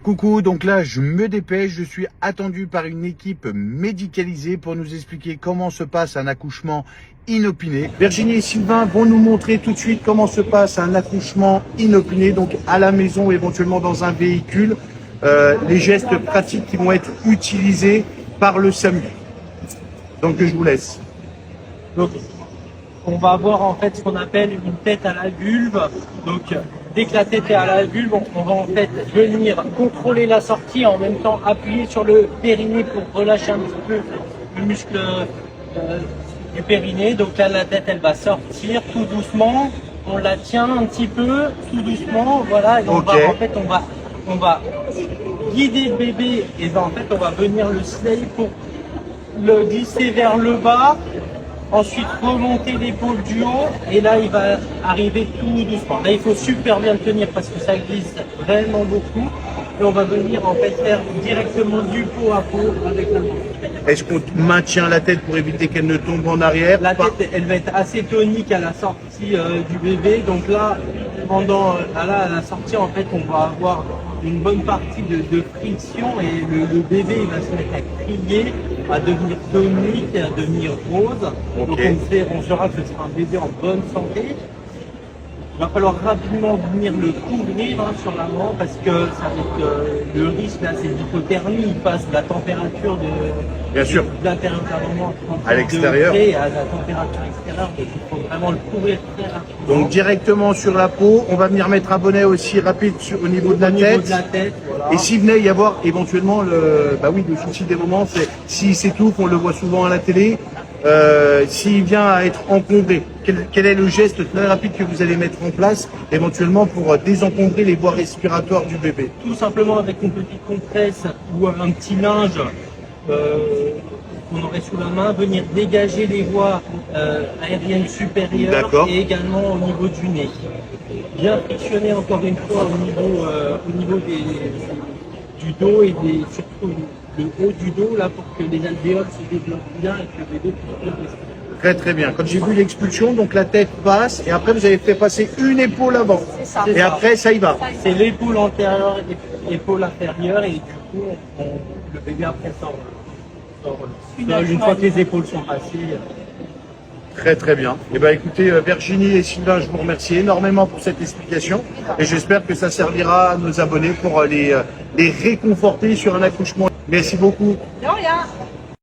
Coucou, donc là je me dépêche, je suis attendu par une équipe médicalisée pour nous expliquer comment se passe un accouchement inopiné. Virginie et Sylvain vont nous montrer tout de suite comment se passe un accouchement inopiné, donc à la maison, éventuellement dans un véhicule, les gestes pratiques qui vont être utilisés par le SAMU. Donc je vous laisse. Donc, on va avoir en fait ce qu'on appelle une tête à la vulve. Donc, dès que la tête est à la vulve, on va en fait venir contrôler la sortie, en même temps appuyer sur le périnée pour relâcher un petit peu le muscle du périnée. Donc là, la tête, elle va sortir tout doucement. On la tient un petit peu, tout doucement. Voilà. Et on va guider le bébé. Et ben, en fait, on va venir le slayer pour le glisser vers le bas. Ensuite, remonter l'épaule du haut, et là, il va arriver tout doucement. Là, il faut super bien le tenir parce que ça glisse vraiment beaucoup. Et on va venir en fait faire directement du pot à pot avec la main. Est-ce qu'on maintient la tête pour éviter qu'elle ne tombe en arrière? La tête, elle va être assez tonique à la sortie du bébé. Donc là, pendant à la sortie, en fait, on va avoir une bonne partie de friction et le bébé il va se mettre à crier, à devenir tonique, à devenir rose. Okay. Donc on saura que ce sera un bébé en bonne santé. Il va falloir rapidement venir le couvrir sur l'avant parce que ça va être, le risque là, c'est l'hypothermie. Il passe de la température Bien sûr. de l'intérieur de la maman à l'extérieur à la température extérieure. Donc il faut vraiment le couvrir très rapidement. Donc directement sur la peau, on va venir mettre un bonnet aussi rapide au niveau de la tête. Voilà. Et s'il venait y avoir éventuellement le souci des moments, c'est s'il s'étouffe, on le voit souvent à la télé, s'il vient à être encombré, quel est le geste très rapide que vous allez mettre en place éventuellement pour désencombrer les voies respiratoires du bébé? Tout simplement avec une petite compresse ou un petit linge qu'on aurait sous la main, venir dégager les voies aériennes supérieures et également au niveau du nez. Bien frictionner encore une fois au niveau du dos et surtout le haut du dos là pour que les alvéoles se développent bien et que le bébé puisse respirer. Très très bien. Quand j'ai vu l'expulsion, donc la tête passe et après vous avez fait passer une épaule avant. Et après ça y va. C'est l'épaule antérieure et l'épaule inférieure et du coup le bébé après sort. Une fois que les épaules sont passées. Très très bien. Eh bien écoutez, Virginie et Sylvain, je vous remercie énormément pour cette explication et j'espère que ça servira à nos abonnés pour les réconforter sur un accouchement. Merci beaucoup. De rien.